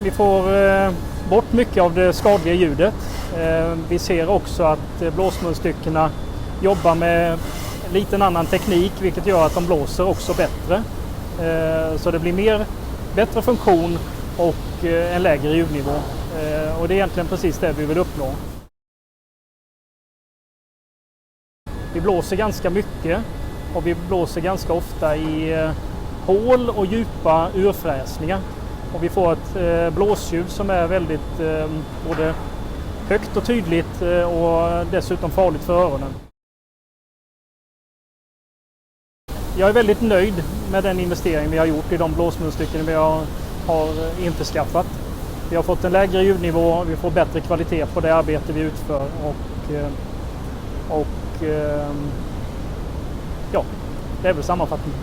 Vi får bort mycket av det skadliga ljudet. Vi ser också att blåsmunstyckena jobbar med en liten annan teknik, vilket gör att de blåser också bättre. Så det blir bättre funktion och en lägre ljudnivå. Och det är egentligen precis det vi vill uppnå. Vi blåser ganska mycket och vi blåser ganska ofta i hål och djupa urfräsningar. Och vi får ett blåsljud som är väldigt både högt och tydligt och dessutom farligt för öronen. Jag är väldigt nöjd med den investering vi har gjort i de blåsmunstycken vi har införskaffat. Vi har fått en lägre ljudnivå, vi får bättre kvalitet på det arbete vi utför och ja, det är väl sammanfattningen.